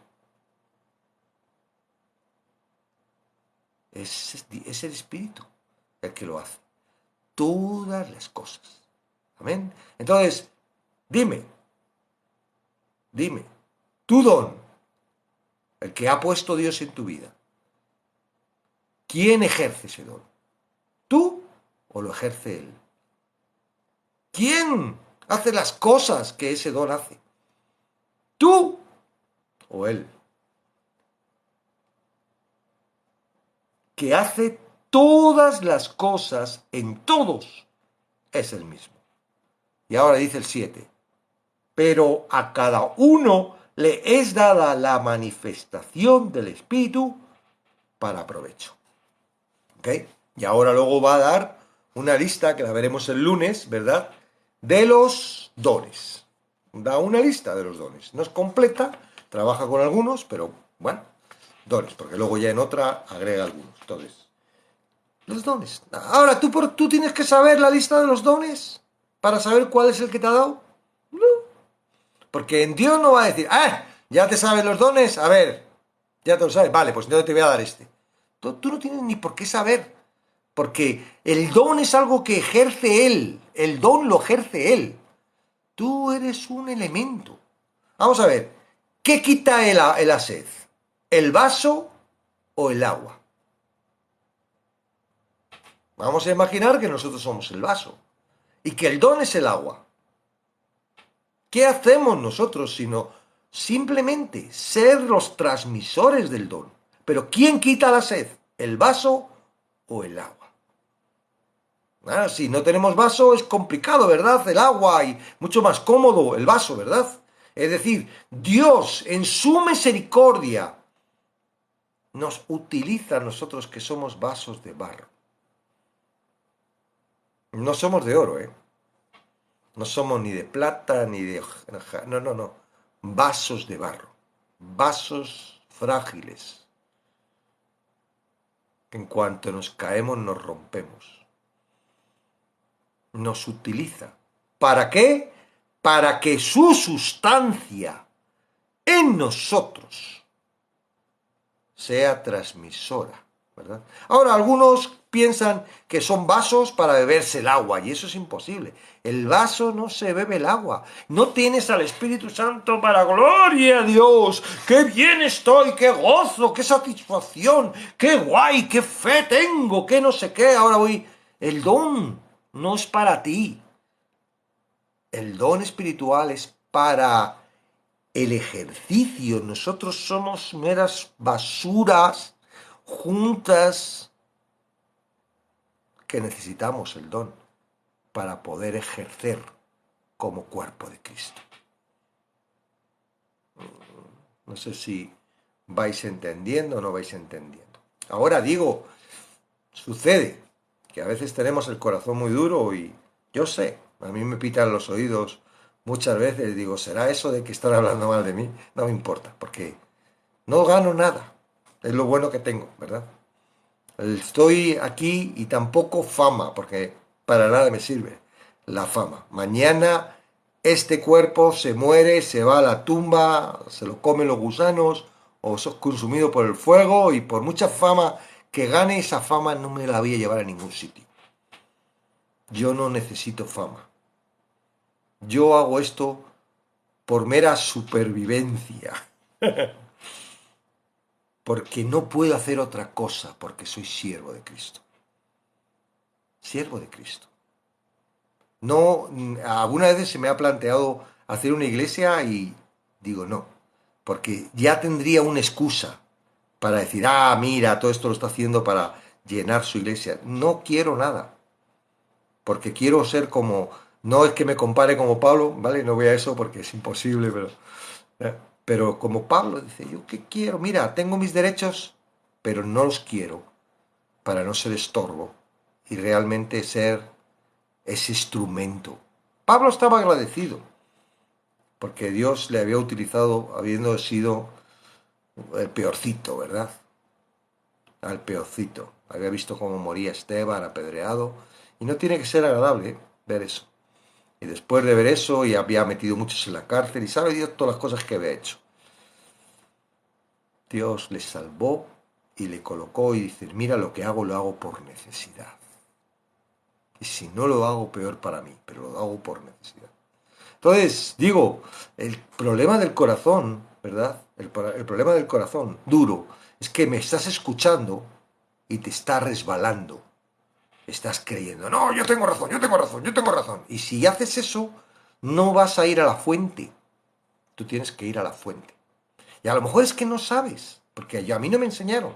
Es el Espíritu el que lo hace. Todas las cosas. Amén. Entonces, dime, tu don, el que ha puesto Dios en tu vida, ¿quién ejerce ese don? ¿Tú o lo ejerce Él? ¿Quién hace las cosas que ese don hace? ¿Tú o Él? Que hace todas las cosas en todos es el mismo. Y ahora dice el 7. Pero a cada uno le es dada la manifestación del Espíritu para provecho. ¿Ok? Y ahora luego va a dar una lista, que la veremos el lunes, ¿verdad? De los dones. Da una lista de los dones. No es completa, trabaja con algunos, pero bueno, dones, porque luego ya en otra agrega algunos. Entonces, los dones. Ahora, ¿tú tienes que saber la lista de los dones para saber cuál es el que te ha dado? No. Porque en Dios no va a decir, ya te sabes los dones, a ver, ya te lo sabes, vale, pues entonces te voy a dar este. Tú no tienes ni por qué saber, porque el don es algo que ejerce Él, el don lo ejerce Él. Tú eres un elemento. Vamos a ver, ¿qué quita la sed? ¿El vaso o el agua? Vamos a imaginar que nosotros somos el vaso y que el don es el agua. ¿Qué hacemos nosotros sino simplemente ser los transmisores del don? Pero ¿quién quita la sed? ¿El vaso o el agua? Si no tenemos vaso es complicado, ¿verdad? El agua y mucho más cómodo el vaso, ¿verdad? Es decir, Dios en su misericordia nos utiliza a nosotros que somos vasos de barro. No somos de oro, ¿eh? No somos ni de plata, ni de... No. Vasos de barro. Vasos frágiles. En cuanto nos caemos, nos rompemos. Nos utiliza. ¿Para qué? Para que su sustancia en nosotros sea transmisora, ¿verdad? Ahora, algunos piensan que son vasos para beberse el agua, y eso es imposible. El vaso no se bebe el agua. No tienes al Espíritu Santo para gloria a Dios. ¡Qué bien estoy! ¡Qué gozo! ¡Qué satisfacción! ¡Qué guay! ¡Qué fe tengo! ¡Qué no sé qué! Ahora voy... El don no es para ti. El don espiritual es para el ejercicio. Nosotros somos meras basuras juntas que necesitamos el don para poder ejercer como cuerpo de Cristo. No sé si vais entendiendo o no vais entendiendo. Ahora digo, sucede que a veces tenemos el corazón muy duro y yo sé, a mí me pitan los oídos muchas veces, digo, ¿será eso de que están hablando mal de mí? No me importa, porque no gano nada. Es lo bueno que tengo, ¿verdad? Estoy aquí y tampoco fama, porque para nada me sirve la fama. Mañana este cuerpo se muere, se va a la tumba, se lo comen los gusanos o es consumido por el fuego y por mucha fama que gane, esa fama no me la voy a llevar a ningún sitio. Yo no necesito fama. Yo hago esto por mera supervivencia. Porque no puedo hacer otra cosa, porque soy siervo de Cristo. Siervo de Cristo. No, algunas veces se me ha planteado hacer una iglesia y digo no, porque ya tendría una excusa para decir, ah, mira, todo esto lo está haciendo para llenar su iglesia. No quiero nada, porque quiero ser como, no es que me compare como Pablo, ¿vale? No voy a eso porque es imposible, pero como Pablo dice, ¿yo qué quiero? Mira, tengo mis derechos, pero no los quiero para no ser estorbo y realmente ser ese instrumento. Pablo estaba agradecido porque Dios le había utilizado habiendo sido el peorcito, ¿verdad? Al peorcito. Había visto cómo moría Esteban apedreado y no tiene que ser agradable ver eso. Y después de ver eso, y había metido muchos en la cárcel y sabe Dios todas las cosas que había hecho. Dios le salvó y le colocó y dice, mira, lo que hago lo hago por necesidad. Y si no lo hago, peor para mí, pero lo hago por necesidad. Entonces, digo, el problema del corazón, ¿verdad? El problema del corazón duro es que me estás escuchando y te está resbalando. Estás creyendo, no, yo tengo razón, yo tengo razón, yo tengo razón. Y si haces eso, no vas a ir a la fuente. Tú tienes que ir a la fuente. Y a lo mejor es que no sabes, porque a mí no me enseñaron.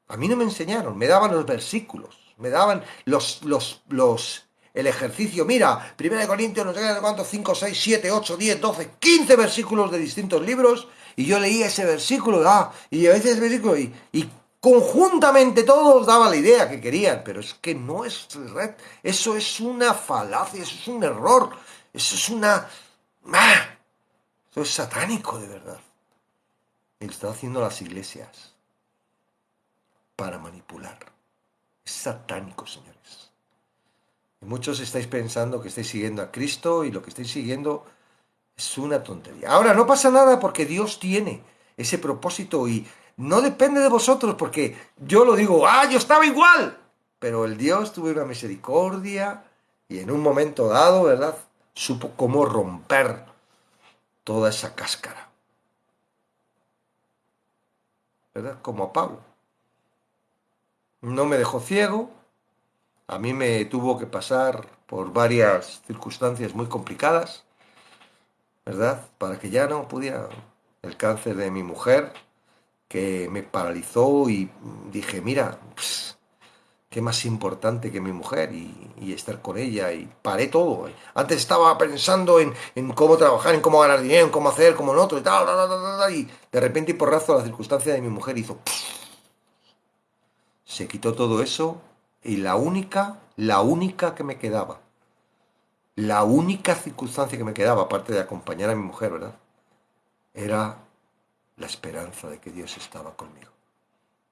A mí no me enseñaron, me daban los versículos, me daban el ejercicio. Mira, 1 Corintios, no sé cuántos, 5, 6, 7, 8, 10, 12, 15 versículos de distintos libros, y yo leía ese versículo, y a veces ese versículo, y conjuntamente todos daban la idea que querían, pero es que no es red, eso es una falacia, eso es un error, eso es eso es satánico de verdad. Y lo están haciendo las iglesias para manipular. Es satánico, señores. Y muchos estáis pensando que estáis siguiendo a Cristo y lo que estáis siguiendo es una tontería. Ahora, no pasa nada porque Dios tiene ese propósito y no depende de vosotros porque yo lo digo, yo estaba igual. Pero el Dios tuvo una misericordia y en un momento dado, ¿verdad? Supo cómo romper toda esa cáscara. ¿Verdad? Como a Pablo. No me dejó ciego, a mí me tuvo que pasar por varias circunstancias muy complicadas, ¿verdad? Para que ya no pudiera el cáncer de mi mujer, que me paralizó y dije, mira, qué más importante que mi mujer y estar con ella y paré todo. Antes estaba pensando en cómo trabajar, en cómo ganar dinero, en cómo hacer, cómo no, otro y tal, y de repente y porrazo la circunstancia de mi mujer hizo... Se quitó todo eso y la única que me quedaba, la única circunstancia que me quedaba, aparte de acompañar a mi mujer, ¿verdad? Era la esperanza de que Dios estaba conmigo,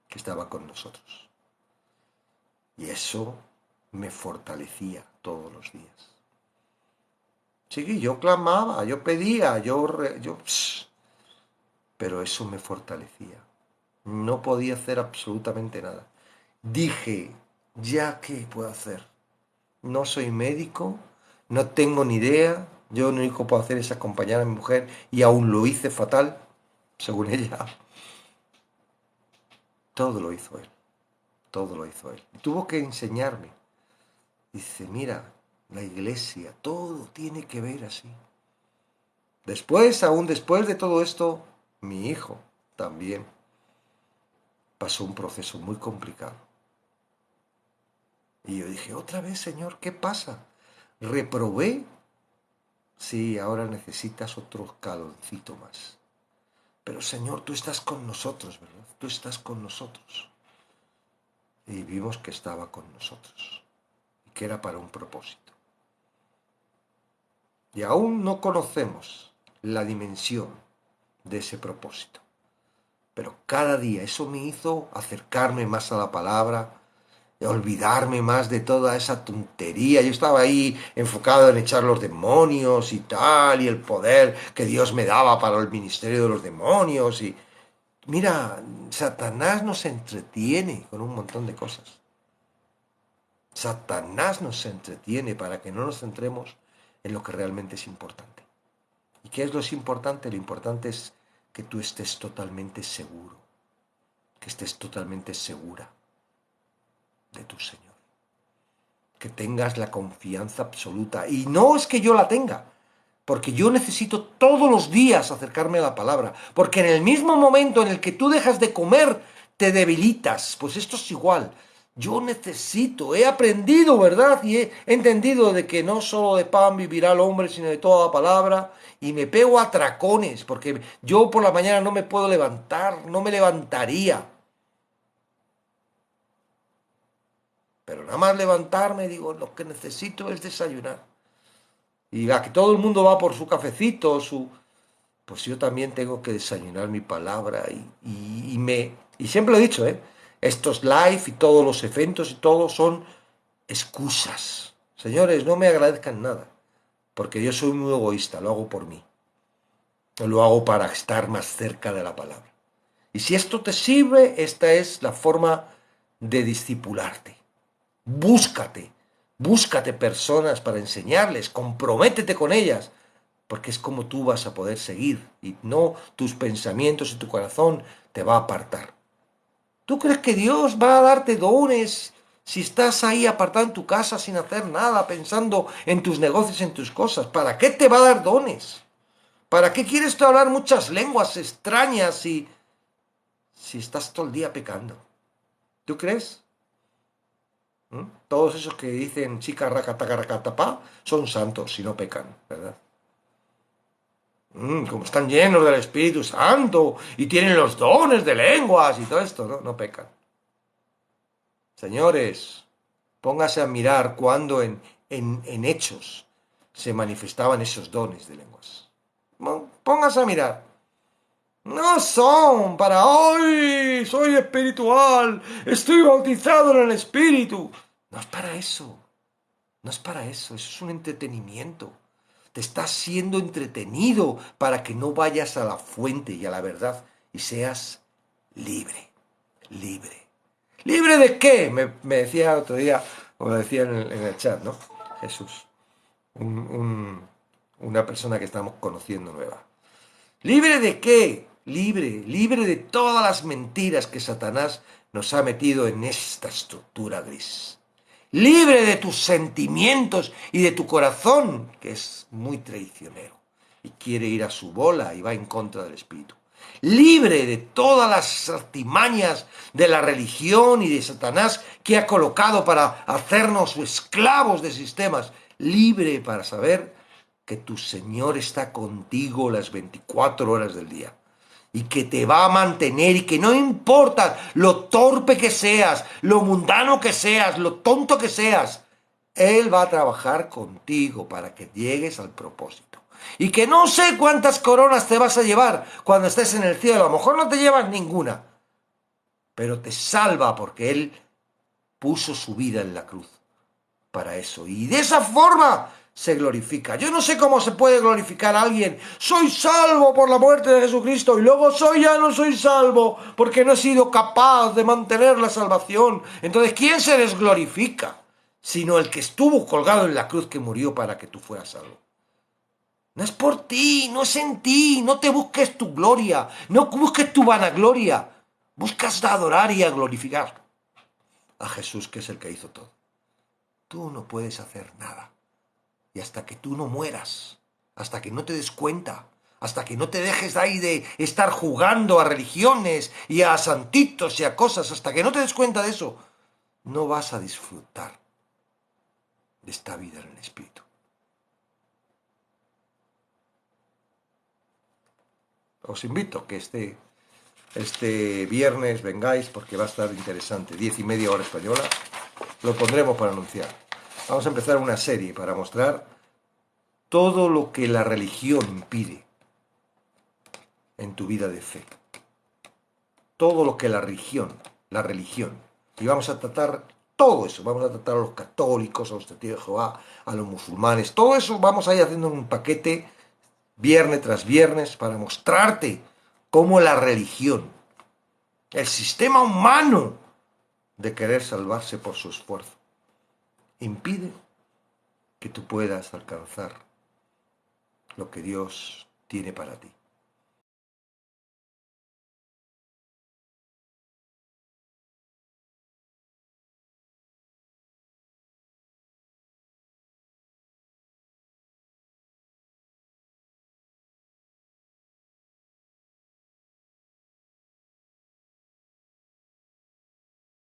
que estaba con nosotros. Y eso me fortalecía todos los días. Sí, yo clamaba, yo pedía, pero eso me fortalecía. No podía hacer absolutamente nada. Dije, ¿ya qué puedo hacer? No soy médico, no tengo ni idea. Yo lo único que puedo hacer es acompañar a mi mujer y aún lo hice fatal, según ella. Todo lo hizo él, todo lo hizo él. Y tuvo que enseñarme. Dice, mira, la iglesia, todo tiene que ver así. Después, aún después de todo esto, mi hijo también pasó un proceso muy complicado. Y yo dije, otra vez, Señor, ¿qué pasa? ¿Reprobé? Sí, ahora necesitas otro caloncito más. Pero Señor, tú estás con nosotros, ¿verdad? Tú estás con nosotros. Y vimos que estaba con nosotros. Y que era para un propósito. Y aún no conocemos la dimensión de ese propósito. Pero cada día eso me hizo acercarme más a la palabra, olvidarme más de toda esa tontería. Yo estaba ahí enfocado en echar los demonios y tal, y el poder que Dios me daba para el ministerio de los demonios. Y mira, Satanás nos entretiene con un montón de cosas. Satanás nos entretiene para que no nos centremos en lo que realmente es importante. ¿Y qué es lo importante? Lo importante es que tú estés totalmente seguro, que estés totalmente segura de tu Señor, que tengas la confianza absoluta. Y no es que yo la tenga, porque yo necesito todos los días acercarme a la palabra, porque en el mismo momento en el que tú dejas de comer, te debilitas. Pues esto es igual. Yo necesito, he aprendido, ¿verdad? Y he entendido de que no solo de pan vivirá el hombre, sino de toda la palabra. Y me pego a tracones, porque yo por la mañana no me puedo levantar, no me levantaría. Pero nada más levantarme, digo, lo que necesito es desayunar. Y a que todo el mundo va por su cafecito, pues yo también tengo que desayunar mi palabra. Y siempre lo he dicho, ¿eh? Estos live y todos los eventos y todo son excusas. Señores, no me agradezcan nada, porque yo soy muy egoísta, lo hago por mí. Lo hago para estar más cerca de la palabra. Y si esto te sirve, esta es la forma de discipularte. Búscate personas para enseñarles, comprométete con ellas, porque es como tú vas a poder seguir y no tus pensamientos y tu corazón te va a apartar. ¿Tú crees que Dios va a darte dones si estás ahí apartado en tu casa sin hacer nada, pensando en tus negocios, en tus cosas? ¿Para qué te va a dar dones? ¿Para qué quieres tú hablar muchas lenguas extrañas si estás todo el día pecando? ¿Tú crees? Todos esos que dicen chica racatacatapá son santos y no pecan, ¿verdad? Como están llenos del Espíritu Santo y tienen los dones de lenguas y todo esto, ¿no? No pecan. Señores, póngase a mirar cuándo en Hechos se manifestaban esos dones de lenguas. Póngase a mirar. No son para hoy, soy espiritual, estoy bautizado en el Espíritu. No es para eso, no es para eso, eso es un entretenimiento. Te estás siendo entretenido para que no vayas a la fuente y a la verdad y seas libre, libre. ¿Libre de qué? Me decía otro día, o me decía en el chat, ¿no? Jesús, una persona que estamos conociendo nueva. ¿Libre de qué? Libre de todas las mentiras que Satanás nos ha metido en esta estructura gris. Libre de tus sentimientos y de tu corazón, que es muy traicionero y quiere ir a su bola y va en contra del Espíritu. Libre de todas las artimañas de la religión y de Satanás que ha colocado para hacernos esclavos de sistemas. Libre para saber que tu Señor está contigo las 24 horas del día y que te va a mantener y que no importa lo torpe que seas, lo mundano que seas, lo tonto que seas, Él va a trabajar contigo para que llegues al propósito. Y que no sé cuántas coronas te vas a llevar cuando estés en el cielo, a lo mejor no te llevas ninguna, pero te salva porque Él puso su vida en la cruz para eso. Y de esa forma se glorifica. Yo no sé cómo se puede glorificar a alguien. Soy salvo por la muerte de Jesucristo y luego ya no soy salvo porque no he sido capaz de mantener la salvación. Entonces, ¿quién se desglorifica? Sino el que estuvo colgado en la cruz, que murió para que tú fueras salvo. No es por ti, no es en ti, no te busques tu gloria, no busques tu vanagloria. Buscas adorar y a glorificar a Jesús, que es el que hizo todo. Tú no puedes hacer nada. Y hasta que tú no mueras, hasta que no te des cuenta, hasta que no te dejes ahí de estar jugando a religiones y a santitos y a cosas, hasta que no te des cuenta de eso, no vas a disfrutar de esta vida en el Espíritu. Os invito a que este viernes vengáis, porque va a estar interesante, 10:30 hora española, lo pondremos para anunciar. Vamos a empezar una serie para mostrar todo lo que la religión impide en tu vida de fe. Todo lo que la religión. Y vamos a tratar todo eso. Vamos a tratar a los católicos, a los testigos de Jehová, a los musulmanes. Todo eso vamos a ir haciendo un paquete viernes tras viernes para mostrarte cómo la religión, el sistema humano de querer salvarse por su esfuerzo, impide que tú puedas alcanzar lo que Dios tiene para ti.